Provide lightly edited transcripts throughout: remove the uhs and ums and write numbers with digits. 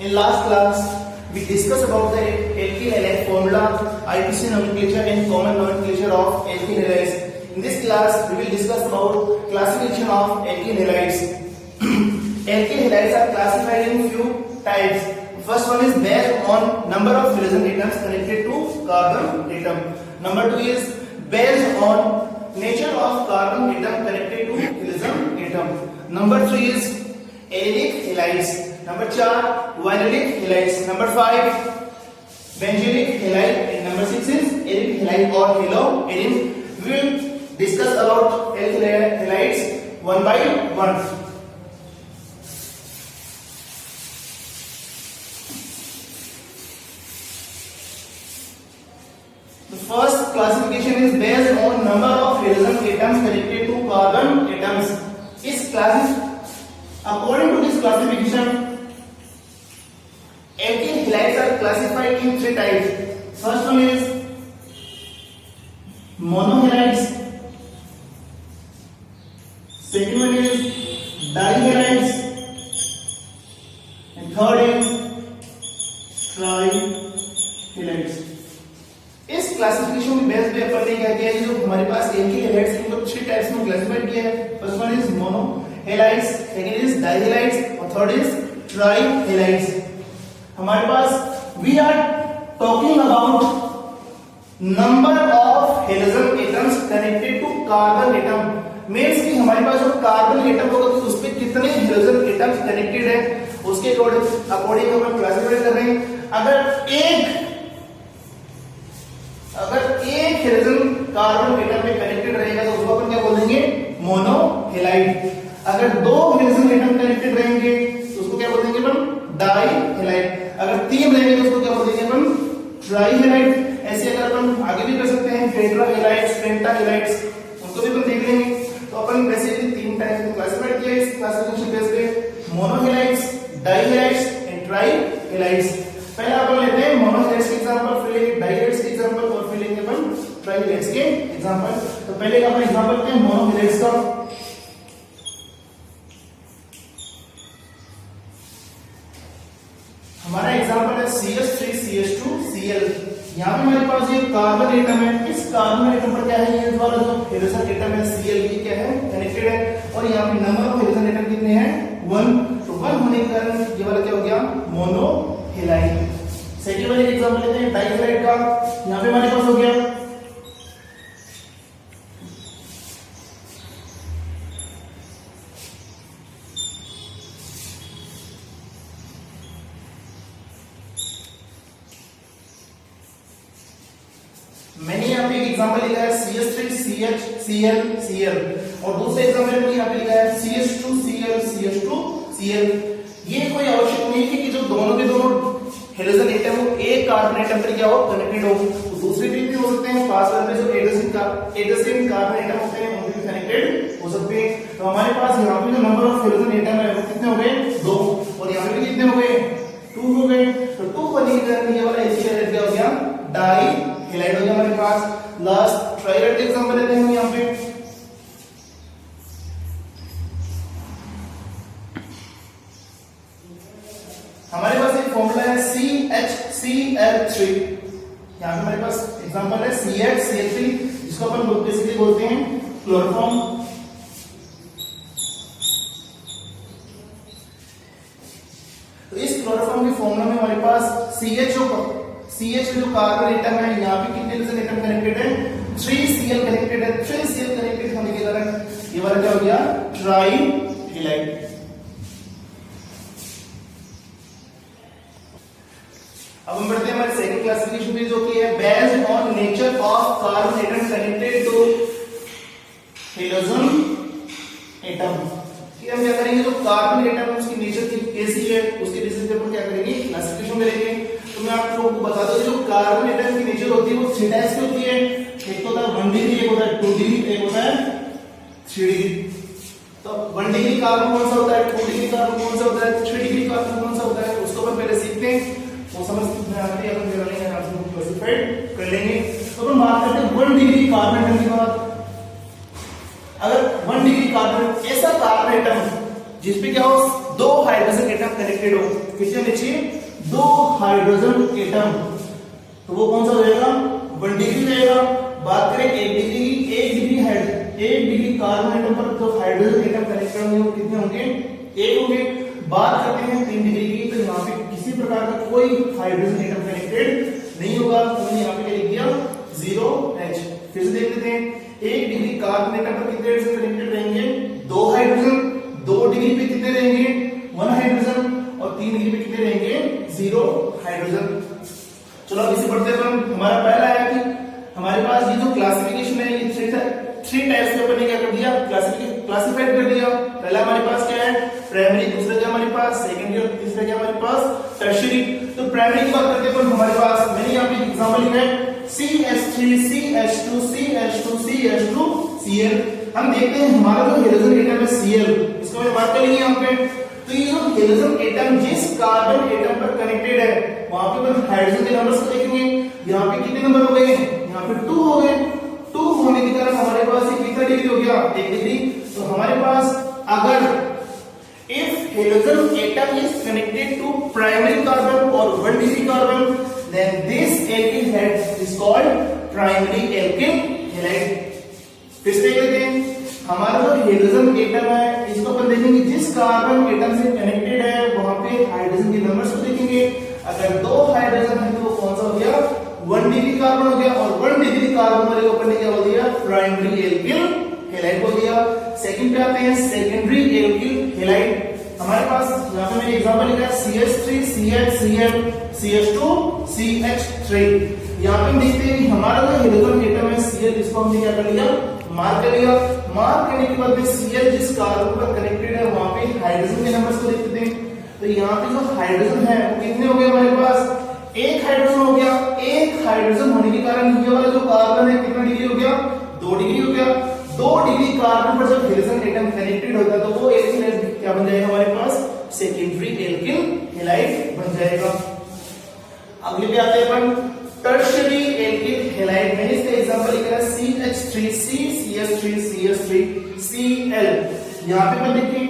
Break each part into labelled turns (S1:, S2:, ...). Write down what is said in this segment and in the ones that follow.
S1: In last class, we discussed about the alkyl halide formula, IPC nomenclature and common nomenclature of alkyl halides. In this class, we will discuss about classification of alkyl halides. Alkyl halides are classified in few types. First one is based on number of halogen atoms connected to carbon atom. Number two is based on nature of carbon atom connected to halogen atom. Number three is allylic halides. Number 4 vinylic halides. Number 5 benzylic halide, and number 6 is allylic halide or haloaryl. We will discuss about alkyl halides one by one. The first classification is based on number of halogen atoms connected to carbon atoms. According to this classification, alkyl halides are classified in three types. First one is monohalides. Second one is dihalides. And third is trihalides. इस classification में base पे अपन ने क्या किया है, जो हमारे पास alkyl halides इनको थ्री टाइप्स में क्लासिफाइड किया है. First one is monohalides, second is dihalides और थर्ड इज trihalides. हमारे पास we are talking about number of halogen atoms connected to carbon atom. Means कि हमारे पास जो कार्बन एटम होगा तो उस पे कितने halogen atoms कनेक्टेड है उसके अकॉर्डिंग हम क्लासिफाई कर रहे हैं. अगर एक हेलोजन कार्बन एटम में कनेक्टेड रहेगा तो उसको अपन क्या बोल देंगे, मोनोहेलाइड. अगर दो हेलोजन एटम कनेक्टेड रहेंगे तो उसको क्या बोल देंगे अपन, डाइहेलाइड. अगर तीन रहेंगे तो उसको क्या बोल देंगे अपन, ट्राइहेलाइड. ऐसे अगर अपन आगे भी कर सकते हैं टेट्राहेलाइड्स, पेंटाहेलाइड्स, उनको भी अपन देख लेंगे. तो अपन बेसिकली तीन टाइप में क्लासिफाइड किया इस क्लासिफिकेशन बेस पे, मोनोहेलाइड्स, डाइहेलाइड्स एंड ट्राइहेलाइड्स. पहले अपन लेते हैं मोनोहेलाइड्स के एग्जांपल, फिर लेंगे डाइहेलाइड्स के एग्जांपल और फिर लेंगे अपन ट्राइहेलाइड्स के एग्जांपल. तो पहले का अपन एग्जांपल लेते हैं मोनोहेलाइड्स का. हमारा एग्जांपल है CH3CH2Cl. यहाँ पे हमारे पास ये कार्बन एटम है. इस कार्बन एटम पर क्या है, ये वाला जो हेलोजन एटम है Cl, ये क्या है, कनेक्टेड है. और यहाँ पे नंबर ऑफ हेलोजन एटम कितने हैं, 1. तो 1 होने के कारण ये वाला क्या हो गया, मोनोहेलाइड. सेकंड वाले एग्जांपल लेते हैं डाइहेलाइड का. यहाँ पे हमारे पास हो गया मैंने यहाँ पे एक एग्जांपल लिखा है CH3CHClCl और दूसरे एग्जांपल में यहाँ पे लिखा है CH2ClCH2Cl. ये कोई आवश्यक नहीं है कि जो दोनों के दोनों हेलोजन एटम हो एक कार्बन एटम पर क्या हो, कनेक्टेड हो. तो दूसरे भी हो सकते हैं, पास वाले में जो एडेसिन कार्बन एटम होते हैं उनके भी कनेक्टेड हो सकते हैं. तो हमारे पास यहाँ पे जो नंबर ऑफ हेलोजन एटम है वो कितने हो गए, 2. और यहाँ पे भी कितने हो गए, 2 हो गए. तो 2 बनी करके ये वाला alkyl halide क्या हो गया, डाइहेलाइड हो गया हमारे पास. लास्ट ट्राइहेलाइड का एग्जांपल लेते हैं हम यहाँ पे. हमारे पास एक फॉर्मूला है CHCl3. यहाँ पे हमारे पास एग्जांपल है CHCl3, जिसको अपन बेसिकली बोलते हैं क्लोरोफॉर्म. तो इस क्लोरोफॉर्म के फॉर्मूला में हमारे पास CH जो कार्बन एटम है, यहाँ पे कितने हेलोजन एटम कनेक्टेड है, 3Cl कनेक्टेड है. 3Cl कनेक्टेड होने के कारण ये वाला क्या हो गया, ट्राइहेलाइड. अब हम बढ़ते हैं हमारे सेकंड क्लासिफिकेशन में, जो कि है based on nature of carbon atom connected to halogen atom. हम क्या करेंगे, जो कार्बन एटम उसकी नेचर कैसी है उसके बेसिस पे अपन क्या करेंगे, क्लासिफिकेशन करेंगे. तो मैं आप लोगों को बता दूं, जो कार्बन एटम की नेचर होती है वो 3 टाइप्स की होती है. एक तो होता है 1 डिग्री, एक होता है 2 डिग्री, एक होता है 3 डिग्री. तो 1 डिग्री कार्बन कौन सा होता है, 2 डिग्री कार्बन कौन सा होता है, 3 डिग्री कार्बन कौन सा होता है, उसको अपन पहले सीखते हैं. वो समझ में आती है, अपन क्लासिफाइड कर लेंगे. तो अपन बात करते हैं 1 डिग्री कार्बन एटम की बात. अगर 1 डिग्री कार्बन ऐसा कार्बन एटम जिसपे क्या हो, 2 हाइड्रोजन एटम कनेक्टेड कनेक्टेड हो, कितने होने चाहिए? 2 हाइड्रोजन एटम, तो वो कौन सा हो जाएगा? 1 डिग्री जाएगा। बात करें 1 डिग्री की, 1 डिग्री कार्बन एटम पर जो हाइड्रोजन एटम कनेक्टेड होंगे वो कितने होंगे? 1 होंगे। बात करते हैं 3 डिग्री की, तो यहाँ पे किसी प्रकार का कोई हाइड्रोजन एटम कनेक्टेड नहीं होगा, तो मैंने यहाँ पे क्या लिख दिया? 0H। फिर से देख लेते हैं, 1 डिग्री कार्बन एटम पर कितने हाइड्रोजन कनेक्टेड रहेंगे? 2 हाइड्रोजन। 2 डिग्री पे कितने रहेंगे? 1 हाइड्रोजन। और 3 डिग्री पे कितने रहेंगे? 0 हाइड्रोजन। चलो अब इसे पढ़ते हैं। हमारा पहला है कि हमारे पास ये जो क्लासिफिकेशन है, ये थ्री टाइप्स के ऊपर ने क्या कर दिया? क्लासिफाइड कर दिया। पहला हमारे पास क्या है? प्राइमरी। दूसरा क्या हमारे पास? सेकेंडरी। और तीसरा क्या हमारे पास? टर्शियरी। तो प्राइमरी की बात करते हैं, हमारे पास मैंने यहाँ पे एग्जांपल लिखा है CH3 CH2 CH2 CH2 Cl। हम देखते हैं हमारा जो हाइड्रोजन एटम है Cl, इसको मैंने बात कर ली यहाँ पे। तो ये जो हाइड्रोजन एटम जिस कार्बन एटम पर कनेक्टेड है, वहां पे अपन हाइड्रोजन के नंबर्स को देखेंगे। यहाँ पे कितने नंबर हो गए? यहाँ पे 2 हो गए। 2 होने के कारण हमारे पास ये कितना डिग्री हो गया? 1 डिग्री। तो हमारे पास अगर if hydrogen atom is connected to primary carbon और 1 degree carbon, then this alkyl halide is called primary alkyl halide। फिर से देखते हैं, हमारा जो हाइड्रोजन एटम है इसको अपन देखेंगे जिस कार्बन एटम से कनेक्टेड है, वहां पे हाइड्रोजन के नंबर्स को देखेंगे। अगर 2 हाइड्रोजन है तो वो कौन सा हो गया? 1 डिग्री कार्बन हो गया। और 1 डिग्री कार्बन वाले को अपन ने क्या बोल दिया? प्राइमरी एल्किल हैलाइड बोल दिया। सेकंड पे आते हैं, सेकेंडरी एल्किल हैलाइड। हमारे पास यहाँ पे मैंने एग्जांपल लिखा है CH3 CH Cl CH2 CH3। यहाँ पे हम देखते हैं कि हमारा जो हाइड्रोजन एटम है Cl, इसको हमने क्या कर लिया? मार्क कर लिया। मार्क करने के बाद में Cl जिस कार्बन पर कनेक्टेड है, वहां पे हाइड्रोजन के नंबर्स को देखते हैं। तो यहाँ पे जो हाइड्रोजन है वो कितने हो गए हमारे पास? 1 हाइड्रोजन हो गया। 1 हाइड्रोजन होने के कारण ये वाला जो कार्बन है कितना डिग्री हो गया? 2 डिग्री हो गया। 2 डिग्री कार्बन पर जब हाइड्रोजन एटम कनेक्टेड होता है तो वो एल्किल क्या बन जाएगा हमारे पास? सेकेंडरी एल्किल हैलाइड बन जाएगा। अगले पे आते हैं अपन टर्शियरी एल्किल हैलाइड। मैंने इसका एग्जांपल लिखा है CH3 CH3 CH3 Cl। यहाँ पे अपन देखिए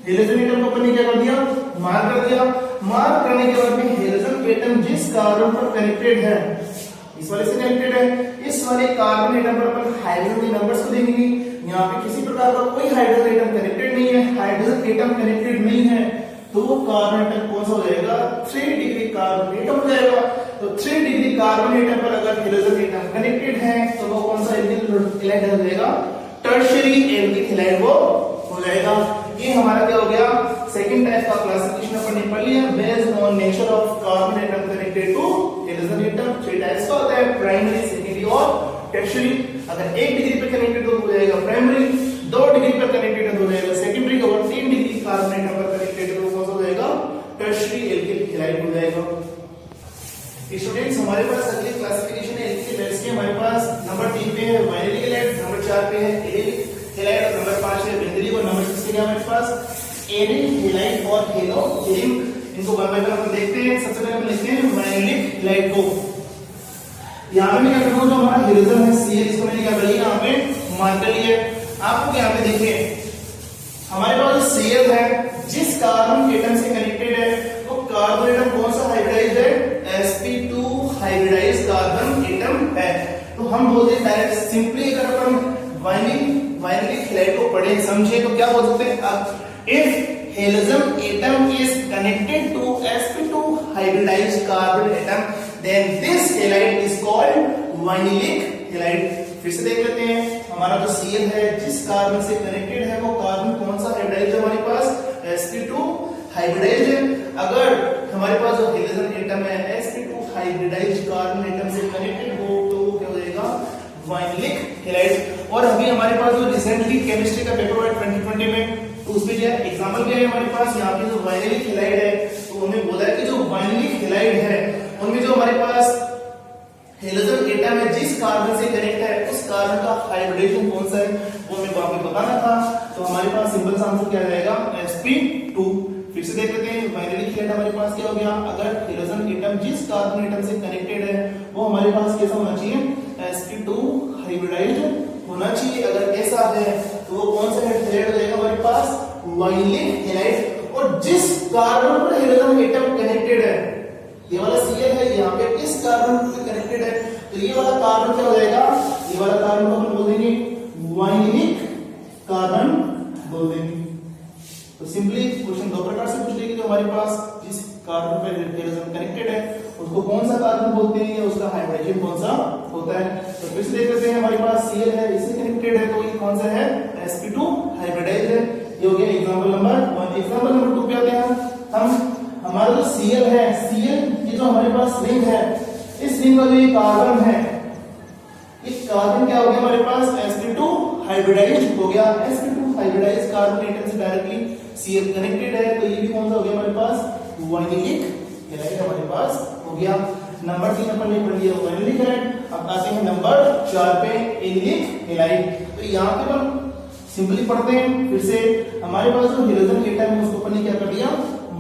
S1: हाइड्रोजन एटम को अपन ने क्या कर दिया? मार्क कर दिया। मार्क करने के बाद में हाइड्रोजन एटम जिस कार्बन पर कनेक्टेड है, इस वाले से कनेक्टेड है, इस वाले कार्बन एटम पर अपन हाइड्रोजन के नंबर्स को देखेंगे। यहाँ पे किसी प्रकार का कोई हाइड्रोजन एटम कनेक्टेड नहीं है, हाइड्रोजन एटम कनेक्टेड नहीं है, तो वो कार्बन एटम कौन सा हो जाएगा? 3 डिग्री कार्बन एटम हो जाएगा। तो 3 डिग्री कार्बन एटम पर अगर हाइड्रोजन एटम कनेक्टेड है तो वो कौन सा एल्किल हैलाइड हो जाएगा? टर्शियरी एल्किल हैलाइड वो हो जाएगा। ये हमारा क्या हो गया? सेकंड टाइप का क्लासिफिकेशन अपन ने पढ़ लिया based on nature of carbon atom connected to hydrogen atom. 3 types का होता है, प्राइमरी, सेकेंडरी और टर्शियरी। अगर 1 डिग्री पे कनेक्टेड हो जाएगा प्राइमरी, 2 डिग्री पर कनेक्टेड हो जाएगा सेकेंडरी, और 3 डिग्री कार्बन एटम पर कनेक्टेड हो कौन सा हो जाएगा? टर्शियरी एल्किल हैलाइड हो जाएगा। स्टूडेंट्स हमारे पास अगली क्लासिफिकेशन है एल्किल हैलाइड्स की। हमारे पास नंबर 3 पे है वाइनरी हैलाइड, नंबर 4 पे है एरिल हैलाइड, और नंबर 5 है बेंजली, और नंबर 6 पे क्या हमारे पास एरिल हैलाइड और हेलोजन। इनको बार बार हम देखते हैं। सबसे पहले हम लिखते हैं वाइनरी हैलाइड को। यहाँ पे मैं क्या करूंगा, जो हमारा हाइड्रोजन है Cl, इसको मैंने क्या कर लिया? यहाँ पे मार्क कर लिया। आपको यहाँ पे देखिए हमारे पास Cl है, जिस कार्बन एटम से कनेक्टेड है वो कार्बन एटम कौन सा हाइब्रिडाइज्ड है? sp2 हाइब्रिडाइज्ड कार्बन एटम है। तो हम बोलते हैं डायरेक्ट सिंपली, अगर अपन वाइनरी हैलाइड को पढ़े समझे तो क्या बोल सकते हैं? अब if hydrogen atom is connected to sp2 hybridized carbon atom, then this halide is called vinylic halide। फिर से देख लेते हैं, हमारा जो Cl है जिस कार्बन से कनेक्टेड है वो कार्बन कौन सा हाइब्रिडाइज्ड है हमारे पास? sp2 हाइब्रिडाइज्ड है। अगर हमारे पास जो हाइड्रोजन एटम है sp2 हाइब्रिडाइज्ड कार्बन एटम से कनेक्टेड हो तो वो क्या हो जाएगा? वाइनलिक हैलाइड। और अभी हमारे पास जो रिसेंटली केमिस्ट्री का पेपर हुआ 2020 में, तो उसमें जो है एग्जांपल क्या है हमारे पास? यहाँ पे जो वाइनलिक हैलाइड है, तो हमें बोला है कि जो वाइनलिक हैलाइड है उनमें जो हमारे पास हाइड्रोजन एटम है जिस कार्बन से कनेक्ट है उस कार्बन का हाइब्रिडेशन कौन सा है वो हमें वहां पे बताना था। तो हमारे पास सिंपल सा आंसर क्या जाएगा? sp2। फिर से देख लेते हैं वाइनलिक हैलाइड हमारे पास क्या हो गया? अगर हाइड्रोजन एटम जिस कार्बन एटम से कनेक्टेड है वो हमारे पास कैसा होना चाहिए? sp2 हाइब्रिडाइज्ड होना चाहिए। अगर ऐसा है तो वो कौन सा हैलाइड हो जाएगा हमारे पास? वाइनलिक हैलाइड। और और जिस कार्बन पर हेलोजन एटम कनेक्टेड है, ये वाला Cl है, यहाँ पे इस कार्बन पे कनेक्टेड है, तो ये वाला कार्बन क्या हो जाएगा, ये वाला कार्बन को हम बोल देंगे वाइनिक कार्बन बोल देंगे। तो सिंपली क्वेश्चन दो प्रकार से पूछ लेगी, तो हमारे पास जिस कार्बन पर हेलोजन कनेक्टेड है उसको कौन सा कार्बन बोलते हैं या उसका हाइड्रोजन कौन सा होता है। तो फिर से देख लेते हैं, हमारे पास Cl है, इससे कनेक्टेड है, तो ये कौन सा है, sp2 हाइब्रिडाइज्ड है। ये हो गया एग्जांपल नंबर 1। एग्जांपल नंबर 2 पे आते हैं हम। हमारा जो Cl है, Cl ये जो हमारे पास रिंग है, इस रिंग का जो ये कार्बन है, इस कार्बन क्या हो गया हमारे पास, sp2 हाइब्रिडाइज्ड हो गया। sp2 हाइब्रिडाइज्ड कार्बन एटम से डायरेक्टली Cl कनेक्टेड है, तो ये भी कौन सा हो गया हमारे पास, वाइनिलिक हैलाइड हमारे पास हो गया। नंबर 3 अपन ने पढ़ लिया वाइनिलिक हैलाइड। अब आते हैं नंबर 4 पे, एनिलिक हैलाइड। तो यहाँ पे अपन सिंपली पढ़ते हैं फिर से। हमारे पास जो हेलोजन एटम है उसको अपन ने क्या कर दिया,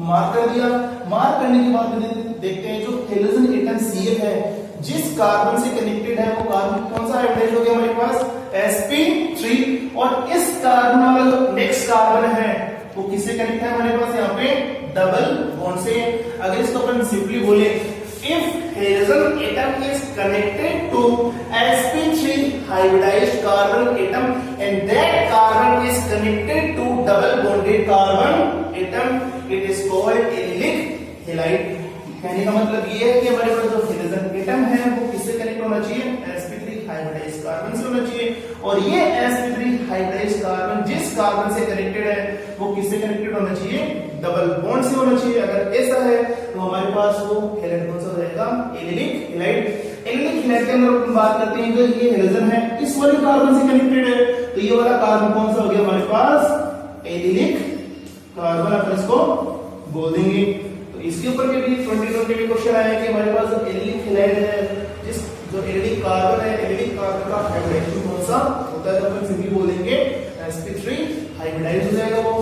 S1: मार्क कर दिया। मार्क करने के बाद देखते हैं जो हेलोजन एटम Cl है, जिस कार्बन से कनेक्टेड है वो कार्बन कौन सा हाइब्रिडाइज्ड हो गया हमारे पास, sp3। और इस कार्बन वाला जो नेक्स्ट कार्बन है वो किससे कनेक्ट है हमारे पास, यहाँ पे डबल बॉन्ड से। अगर इसको अपन सिंपली बोले, if halogen atom is connected to sp3 hybridized carbon atom and that carbon is connected to double bonded carbon atom, it is called arylic halide। कहने का मतलब ये है कि हमारे पास जो हेलोजन एटम है वो किससे कनेक्ट होना चाहिए, sp3 हाइब्रिडाइज्ड कार्बन से होना चाहिए। और ये sp3 हाइब्रिडाइज्ड कार्बन जिस कार्बन से कनेक्टेड है वो किससे कनेक्टेड होना चाहिए, डबल बॉन्ड से होना चाहिए। अगर ऐसा है तो हमारे पास वो हैलाइड कौन सा हो जाएगा, एनिलिक हैलाइड। एनिलिक हैलाइड के अंदर अपन बात करते हैं जो ये हेलोजन है इस वाले कार्बन से कनेक्टेड है, तो ये वाला कार्बन कौन सा हो गया हमारे पास, एनिलिक कार्बन, अपन इसको बोल देंगे। तो इसके ऊपर भी 2020 में क्वेश्चन आया कि हमारे पास जो एनिलिक हैलाइड है, जिस जो एनिलिक कार्बन है, एनिलिक कार्बन का हाइब्रिडाइजेशन कौन सा होता है, तो अपन सिंपली बोलेंगे sp3 हाइब्रिडाइज हो जाएगा वो।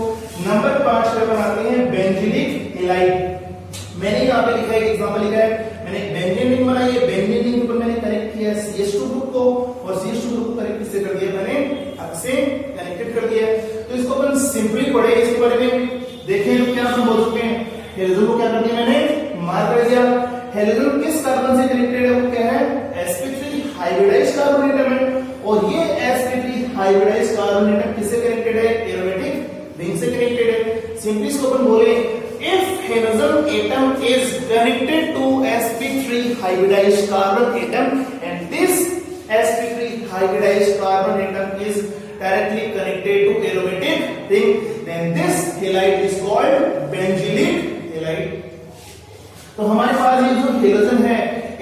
S1: नंबर 5 पे बनाते हैं बेंजीनिक हैलाइड। मैंने यहाँ पे लिखा है, एग्जांपल लिखा है, मैंने बेंजीन रिंग बनाई है। बेंजीन रिंग पर मैंने कनेक्ट किया CH2 ग्रुप को, और CH2 ग्रुप को कनेक्ट किससे कर दिया, मैंने अक्ष से कनेक्टेड कर दिया। तो इसको अपन सिंपली पढ़े, इसके बारे में देखें क्या हम बोल सकते हैं। हेलोजन को क्या कर दिया मैंने, मार्क कर दिया। हेलोजन किस कार्बन से कनेक्टेड है, वो क्या है, sp3 हाइब्रिडाइज्ड कार्बन एटम है। और ये sp3 हाइब्रिडाइज्ड कार्बन एटम किससे कनेक्टेड है, एरोमेटिक रिंग से कनेक्टेड है। सिंपली इसको अपन बोले, if halogen atom is connected to sp3 hybridized carbon atom and this sp3 hybridized carbon atom is directly connected to aromatic ring, then this halide is called benzylic halide। तो हमारे पास ये जो halogen है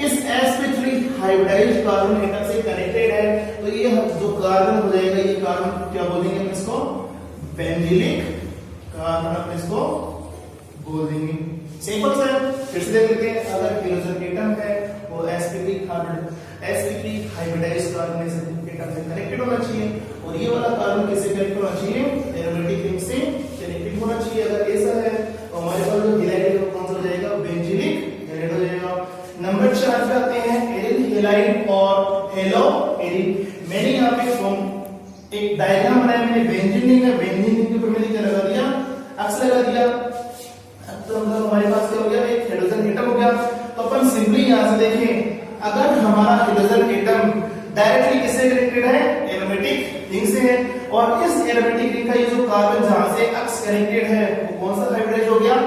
S1: इस sp3 hybridized carbon atom से connected है, तो ये जो कार्बन हो जाएगा, ये कार्बन क्या बोलेंगे हम इसको, बेंजीलिक कार्बन अपन इसको बोल देंगे। सिंपल सा फिर से देख लेते हैं। अगर हेलोजन एटम है वो sp3 हाइब्रिडाइज्ड कार्बन एटम से कनेक्टेड होना चाहिए, और ये वाला कार्बन किससे कनेक्ट होना चाहिए, एरोमेटिक रिंग से कनेक्टेड होना चाहिए। अगर ऐसा है तो हमारे पास जो हैलाइड है वो कौन सा हो जाएगा, बेंजीलिक हैलाइड हो जाएगा। नंबर 4 पे आते हैं, एरिल हैलाइड और हेलो एरिल। मैंने यहाँ पे एक डायग्राम बनाया, मैंने बेंजीन रिंग है, बेंजीन रिंग के ऊपर मैंने क्या लगा दिया, अक्ष लगा दिया। तो मतलब हमारे पास क्या हो गया, एक हेलोजन एटम हो गया। तो अपन सिंपली यहाँ से देखें, अगर हमारा हेलोजन एटम डायरेक्टली किससे कनेक्टेड है, एरोमेटिक रिंग से है, और इस एरोमेटिक रिंग का ये जो कार्बन जहां से अक्ष कनेक्टेड है वो कौन सा हाइब्रिडाइज हो गया,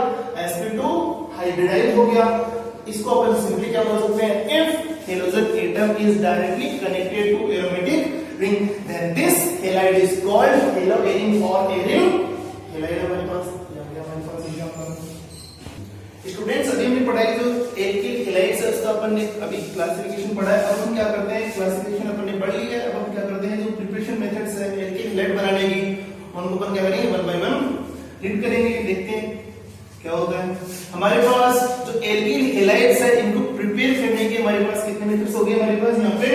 S1: sp2 हाइब्रिडाइज हो गया। इसको अपन सिंपली क्या बोल सकते हैं, if halogen atom is directly connected to aromatic ring then this halide is called halo aryl और एरिल हैलाइड। हमारे पास स्टूडेंट्स अभी हमने पढ़ा है जो एल्किल हैलाइड्स है उसका अपन ने अभी क्लासिफिकेशन पढ़ा है। अब हम क्या करते हैं, क्लासिफिकेशन अपन ने पढ़ ली है, अब हम क्या करते हैं, जो प्रिपरेशन मेथड्स है एल्किल हैलाइड बनाने की, उनको अपन क्या करेंगे, 1 बाय 1 रीड करेंगे, देखते हैं क्या होता है। हमारे पास जो एल्किल हैलाइड्स है इनको प्रिपेयर करने के हमारे पास कितने मेथड्स हो गए, हमारे पास यहाँ पे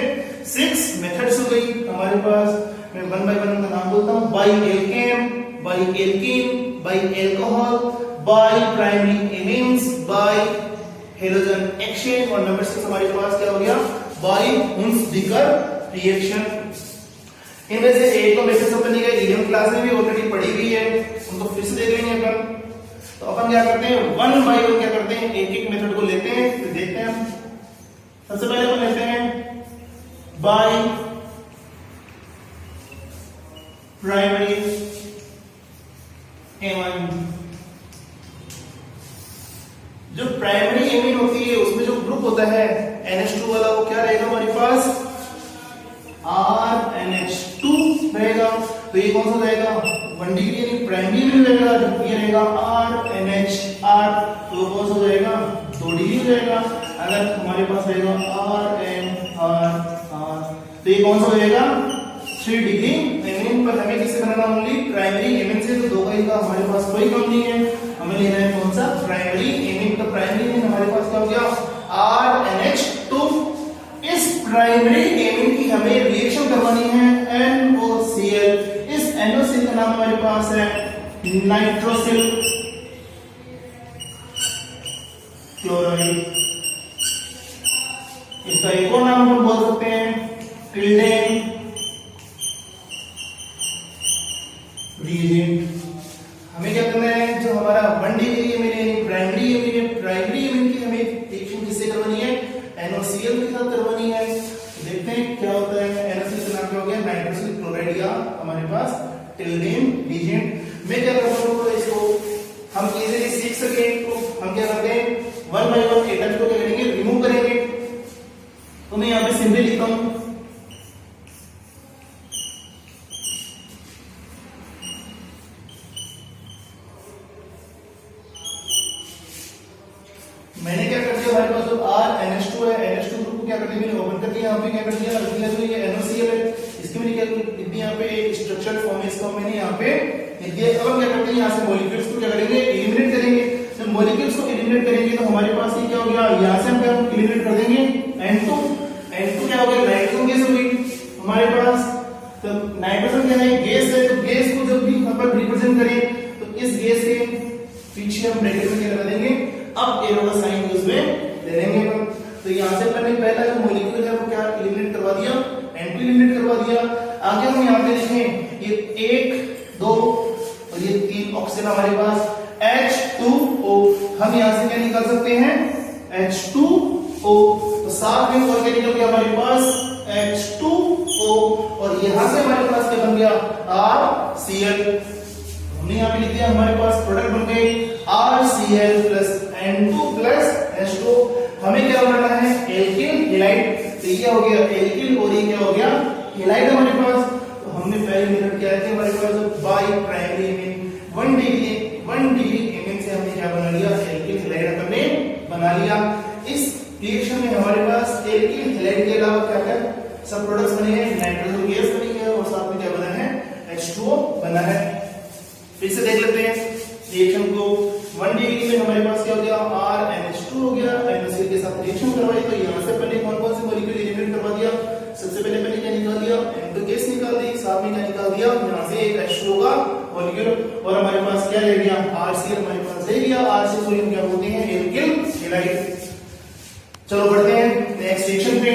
S1: 6 मेथड्स हो गई हमारे पास। मैं 1 बाय 1 का नाम बोलता हूँ, by alkane, by alkene, by alcohol, by primary amines, by halogen exchange, और नंबर 6 हमारे पास क्या हो गया, बाई हुंस-डिकर रिएक्शन। इनमें से एक तो मेथड अपन ने इलेवेंथ क्लास में भी ऑलरेडी पढ़ी हुई है, उनको फिर से देख लेंगे अपन। तो अपन क्या करते हैं, वन बाय वन क्या करते हैं, एक एक मेथड को लेते हैं, फिर देखते हैं हम। सबसे पहले अपन लेते हैं बाय प्राइमरी एमाइन। जो प्राइमरी एमीन होती है उसमें जो ग्रुप होता है NH2 वाला, वो क्या रहेगा हमारे पास, RNH2 रहेगा। तो ये कौन सा रहेगा, 1 डिग्री यानी प्राइमरी में रहेगा। जब ये रहेगा RNHR तो कौन सा रहेगा, 2 डिग्री रहेगा। अगर हमारे पास रहेगा RNRR तो ये कौन सा रहेगा, 3 डिग्री एमीन। पर हमें किससे बनाना, ओनली प्राइमरी एमीन से। तो 2 का ही का हमारे पास कोई कम नहीं है, हमें लेना है कौन सा, प्राइमरी एमीन। तो प्राइमरी एमीन हमारे पास क्या हो गया, RNH2। इस प्राइमरी एमीन की हमें रिएक्शन करवानी है NOCl। इस NOCl का नाम हमारे पास है नाइट्रोसिल क्लोराइड। इसका एक और नाम हम बोल सकते हैं टिल्डेन रिएजेंट। हमें क्या करना है, जो हमारा 1 डिग्री एमीन प्राइमरी एमीन है, प्राइमरी एमीन की हमें रिएक्शन किससे करवानी है, NOCl के साथ करवानी है। देखते हैं क्या होता है। NOCl का नाम क्या हो गया, नाइट्रोसिल क्लोराइड, या हमारे पास टिल्डेन रिएजेंट। मैं क्या करता हूं, तो इसको हम इजीली सीख सके तो हम क्या करते हैं, 1 बाय 1 एटम्स को क्या करेंगे, रिमूव करेंगे। तो मैं यहां पे सिंपली लिखता हूं मैंने क्या कर दिया, हमारे पास जो RNH2 है, NH2 ग्रुप को क्या कर दिया, मैंने ओपन कर दिया। यहाँ पे क्या कर दिया, जो ये NOCl है इसकी मैंने क्या लिख दिया, यहाँ पे एक स्ट्रक्चर फॉर्म है, इसका मैंने यहाँ पे लिख दिया। अब हम क्या करते हैं, यहाँ से मॉलिक्यूल्स को क्या करेंगे, एलिमिनेट करेंगे। जब मॉलिक्यूल्स को एलिमिनेट करेंगे तो हमारे पास ये क्या हो गया, यहाँ से हम क्या एलिमिनेट कर देंगे N2 क्या हो गया, नाइट्रोजन गैस हो गई हमारे पास। तो नाइट्रोजन क्या है, गैस है। तो गैस को जब भी अपन रिप्रेजेंट करें तो इस गैस के पीछे हम ब्रैकेट में क्या लगा देंगे, अब एरो का साइन यूज में ले लेंगे। तो यहां से मैंने पहला जो मॉलिक्यूल है वो क्या एलिमिनेट करवा दिया, N2 एलिमिनेट करवा दिया। आगे हम यहां पे देखें, ये 1 2 और ये 3 ऑक्सीजन हमारे पास H2O। हम यहां से क्या निकाल सकते हैं, H2O। तो साथ में और क्या निकल गया हमारे पास, H2O। और यहां से हमारे पास क्या बन गया, RCl। हमने यहाँ पे लिख दिया, हमारे पास प्रोडक्ट बन गई RCl plus N2 plus H2। हमें क्या बनाना है, एल्किल हैलाइड। तो ये हो गया एल्किल और ये क्या हो गया, हैलाइड हमारे पास। तो हमने पहले मेथड क्या है, हमारे पास by primary amine 1 degree amine से हमने क्या बना लिया, एल्किल हैलाइड हमने बना लिया। इस रिएक्शन में हमारे पास एल्किल हैलाइड के अलावा क्या क्या सब प्रोडक्ट्स बने हैं, नाइट्रोजन गैस बनी है और साथ में क्या बना है, H2O बना है। फिर से देख लेते हैं रिएक्शन को। 1 डिग्री में हमारे पास क्या हो गया, RNH2 हो गया, NOCl के साथ रिएक्शन करवाई। तो यहाँ से पहले कौन कौन से मॉलिक्यूल एलिमिनेट करवा दिया, सबसे पहले क्या निकाल दिया, N2 गैस निकाल दी, साथ में क्या निकाल दिया, यहाँ से एक H2O का मॉलिक्यूल। और हमारे पास क्या रह गया, RCl हमारे पास रह गया। RCl को हम क्या बोलते हैं, एल्किल हैलाइड। चलो बढ़ते हैं नेक्स्ट रिएक्शन पे।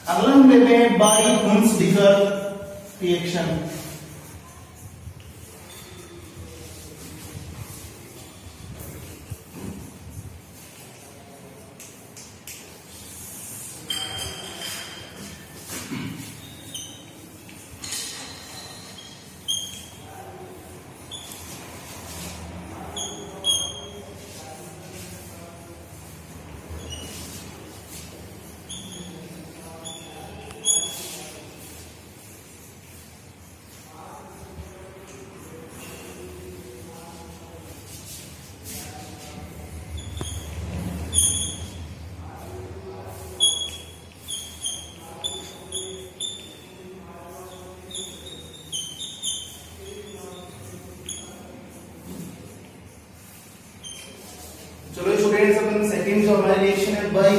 S1: अगला हम लेते हैं बाय हुंसडीकर रिएक्शन। चलो स्टूडेंट्स, अपन सेकंड जो हमारी रिएक्शन है बाय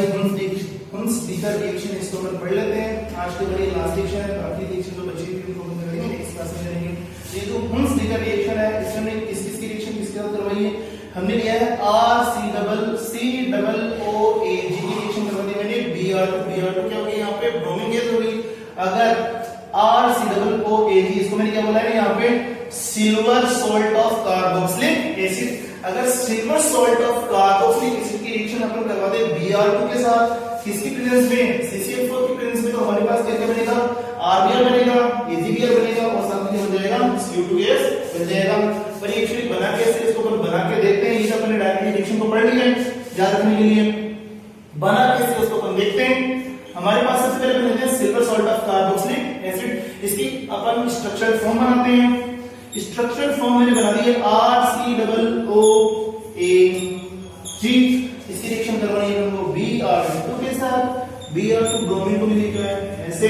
S1: हुंसडीकर रिएक्शन, इसको अपन पढ़ लेते हैं। आज के बड़ी लास्ट रिएक्शन है, बाकी रिएक्शन जो बची हुई उनको हम करेंगे नेक्स्ट क्लास में करेंगे। ये जो हुंसडीकर रिएक्शन है, इसमें किसकी रिएक्शन किसके साथ करवाई है, हमने लिया है RCOOAG की रिएक्शन करवा दी मैंने। Br2 क्या हो गया, यहाँ पे ब्रोमीन गैस हो गई। अगर RCOOAG इसको मैंने क्या बोला है यहाँ पे, silver salt of carboxylic acid. अगर silver salt of carboxylic acid की रिएक्शन अपन करवाते हैं Br2 के साथ, किसकी प्रेजेंस में, CCl4 की प्रेजेंस में, तो हमारे पास क्या क्या बनेगा, RBr बनेगा, AgBr बनेगा और साथ में बन जाएगा CO2 गैस बन जाएगा। पर ये एक्चुअली बना कैसे, इसको अपन बना के देखते हैं। ये तो अपने डायरेक्टली रिएक्शन को पढ़ लिया है याद रखने के लिए, बना कैसे उसको अपन देखते हैं। हमारे पास सबसे पहले बनाते हैं silver salt of carboxylic acid. इसकी अपन स्ट्रक्चरल फॉर्म बनाते हैं। स्ट्रक्चरल फॉर्म मैंने बना दी है RCOOAG। इसकी रिएक्शन करवानी है हमको Br2 के साथ, Br2 ब्रोमीन को भी लिखा है ऐसे,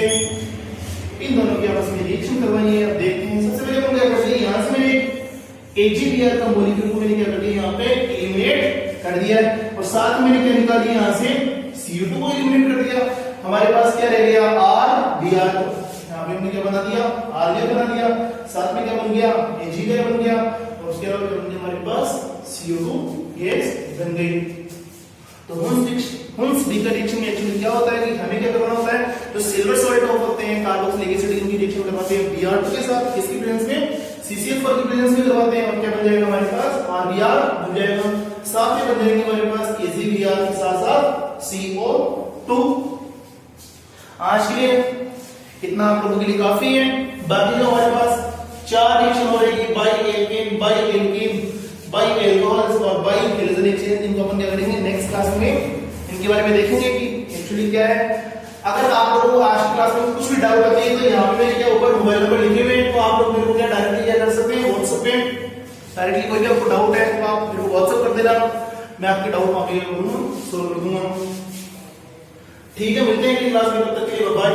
S1: इन दोनों की आपस में रिएक्शन करवानी है। अब देखते हैं। सबसे पहले अपन क्या करते हैं, यहां से मैंने AgBr का मॉलिक्यूल को मैंने क्या कर दिया, यहाँ पे एलिमिनेट कर दिया है और साथ में मैंने क्या निकाल दिया, यहाँ से CO2 को एलिमिनेट कर दिया। हमारे पास क्या रह गया, RBr। यहाँ पे हमने क्या बना दिया, RBr बना दिया, साथ में क्या बन गया, AgBr बन गया और उसके अलावा क्या बन गया, हमारे पास CO2 गैस बन गई। तो हुंस डी का रिएक्शन में एक्चुअली क्या होता है कि हमें क्या करना होता है, जो सिल्वर सॉल्ट ऑफ होते हैं कार्बोक्सिलिक एसिड, इनकी रिएक्शन करवाते हैं Br2 के साथ, किसकी प्रेजेंस में, CCl4 की प्रेजेंस में करवाते हैं और क्या बन जाएगा हमारे पास, RBr बन जाएगा। साथ में बन जाएंगे हमारे पास AgBr के साथ साथ CO2। आज के लिए इतना आप लोगों के लिए काफी है। बाकी जो हमारे पास 4 रिएक्शन हो रही है, by alkane, by alkene, by alcohols और बाई हेलोजन एक्सचेंज, इनको अपन क्या करेंगे नेक्स्ट क्लास में, इनके बारे में देखेंगे कि एक्चुअली क्या है। अगर आप लोगों को आज की क्लास में कुछ भी डाउट आती है तो यहाँ पे मैंने क्या ऊपर मोबाइल नंबर लिखे हुए हैं, तो आप लोग मेरे को क्या डायरेक्टली क्या कर सकते हैं, व्हाट्सएप पे डायरेक्टली कोई भी आपको डाउट है तो आप मेरे को व्हाट्सएप कर देना, मैं आपके डाउट वहां पे सोल्व कर दूंगा। ठीक है, मिलते हैं अगली क्लास में, तब तक के लिए बाय।